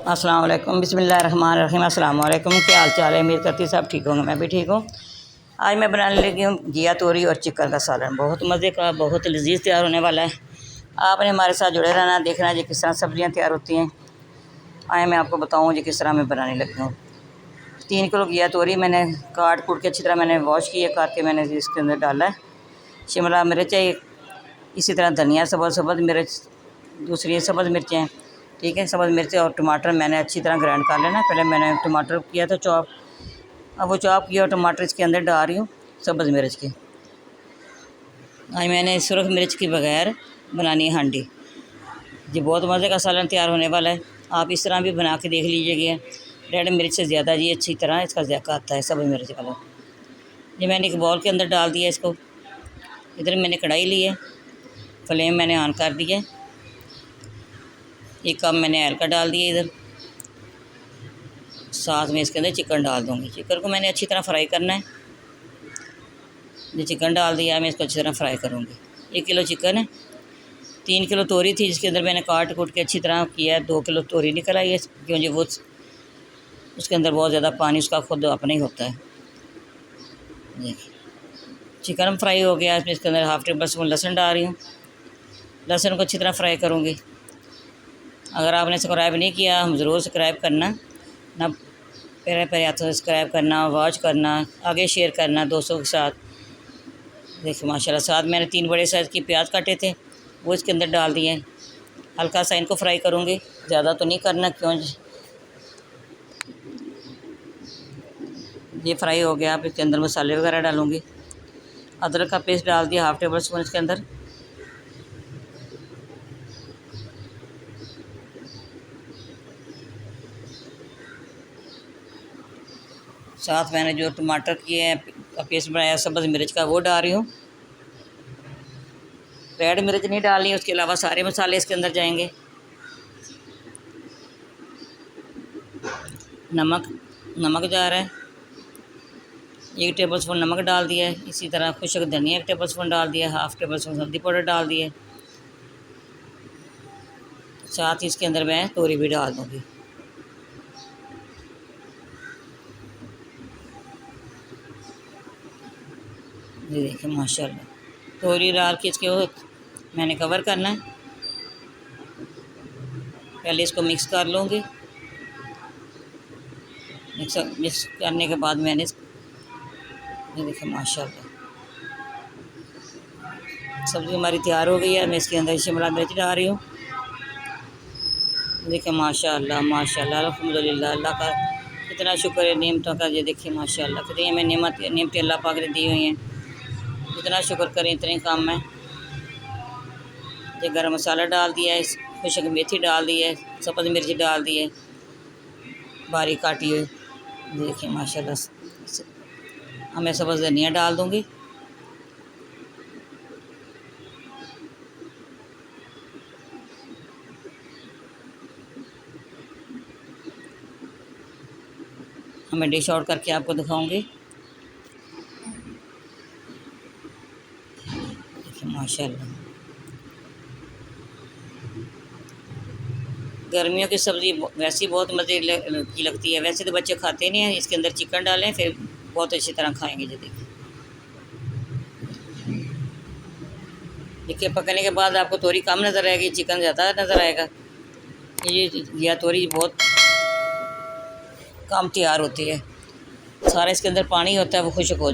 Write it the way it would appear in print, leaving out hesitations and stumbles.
अस्सलाम वालेकुम बिस्मिल्लाहिर्रहमानिर्रहीम। अस्सलाम वालेकुम। क्या हाल चाल है? उम्मीद करती है सब ठीक होंगे, मैं भी ठीक हूँ। आज मैं बनाने लगी हूँ घिया तोरी और चिकन का सालन। बहुत मज़े का, बहुत लजीज तैयार होने वाला है। आपने हमारे साथ जुड़े रहना, देखना जी किस तरह सब्ज़ियाँ तैयार होती हैं। आए मैं आपको बताऊँ जी किस तरह मैं बनाने लगी हूँ। 3 किलो घिया तोरी मैंने काट कूट के अच्छी तरह मैंने वॉश किए, काट के मैंने इसके अंदर डाला है। शिमला मिर्च है, इसी तरह धनिया, सब्ज़ मिर्च, दूसरी सब्ज़ मिर्चें, ठीक है। सब्ज़ मिर्च और टमाटर मैंने अच्छी तरह ग्राइंड कर लेना। पहले मैंने टमाटर किया था चॉप, अब वो चॉप किया और टमाटर इसके अंदर डाल रही हूँ सब्ज़ मिर्च के। आज मैंने सुरख मिर्च के बगैर बनानी है हांडी जी। बहुत मज़े का सालन तैयार होने वाला है। आप इस तरह भी बना के देख लीजिएगा। रेड मिर्च से ज़्यादा जी अच्छी तरह इसका जायका आता है सब्ज़ मिर्च वाला। ये मैंने एक बॉल के अंदर डाल दिया इसको। इधर मैंने कढ़ाई ली है, फ्लेम मैंने ऑन कर दी है। 1 कप मैंने ऑयल का डाल दिया इधर। साथ में इसके अंदर चिकन डाल दूँगी। चिकन को मैंने अच्छी तरह फ्राई करना है। ये चिकन डाल दिया, मैं इसको अच्छी तरह फ्राई करूँगी। 1 किलो चिकन है, 3 किलो तोरी थी जिसके अंदर मैंने काट कूट के अच्छी तरह किया है। 2 किलो तोरी निकल आई है क्योंकि वो उसके अंदर बहुत ज़्यादा पानी उसका खुद अपना ही होता है। देखिए चिकन फ्राई हो गया। इसके अंदर हाफ़ टेबल स्पून लहसुन डाल रही हूँ। लहसुन को अच्छी तरह फ्राई करूँगी। अगर आपने सब्सक्राइब नहीं किया, हम ज़रूर सब्सक्राइब करना ना, प्यारे प्यारे हाथों से सब्सक्राइब करना, वॉच करना, आगे शेयर करना दोस्तों के साथ। देखिए माशाल्लाह, साथ मैंने 3 बड़े साइज़ की प्याज काटे थे, वो इसके अंदर डाल दिए। हल्का सा इनको फ्राई करूँगी, ज़्यादा तो नहीं करना क्यों ये फ्राई हो गया। आप इसके अंदर मसाले वगैरह डालूँगी। अदरक का पेस्ट डाल दिया हाफ़ टेबल स्पून इसके अंदर। साथ मैंने जो टमाटर किए हैं पेस्ट बनाया सब्ज़ मिर्च का, वो डाल रही हूँ। रेड मिर्च नहीं डालनी, उसके अलावा सारे मसाले इसके अंदर जाएंगे। नमक जा रहा है, 1 टेबल स्पून नमक डाल दिया है। इसी तरह खुशक धनिया 1 टेबल स्पून डाल दिया, हाफ़ टेबल स्पून हल्दी पाउडर डाल दिए। साथ ही इसके अंदर मैं तोरी भी डाल दूँगी। ये देखिए माशाल्लाह, तोरी डाल के इसके मैंने कवर करना है। पहले इसको मिक्स कर लूँगी। मिक्स करने के बाद मैंने ये देखिए माशाल्लाह सब्ज़ी हमारी तैयार हो गई है। मैं इसके अंदर शिमला मिर्च डाल रही हूँ। देखिए माशाल्लाह माशाल्लाह अल्हम्दुलिल्लाह, अल्लाह का कितना शुक्र है नेमतों का। ये देखिए माशाल्लाह कितनी हमें नेमतें अल्लाह पाक ने दी हुई हैं। जितना शुक्र करें इतने काम है। ये गरम मसाला डाल दिया है, खुशक मेथी डाल दी है, सब्ज़ मिर्च डाल दी है बारीक काटी हुई। देखिए माशाल्लाह, मैं सब्ज़ धनिया डाल दूँगी। मैं डिश आउट करके आपको दिखाऊंगी। देखिए माशाल्लाह, गर्मियों की सब्ज़ी वैसे ही बहुत मज़े की लगती है। वैसे तो बच्चे खाते नहीं हैं, इसके अंदर चिकन डालें फिर बहुत अच्छी तरह खाएंगे। जी देखिए पकने के बाद आपको तोरी कम नज़र आएगी, चिकन ज़्यादा नज़र आएगा। ये तोरी बहुत कम तैयार होती है, सारा इसके अंदर पानी होता है, वो खुश्क हो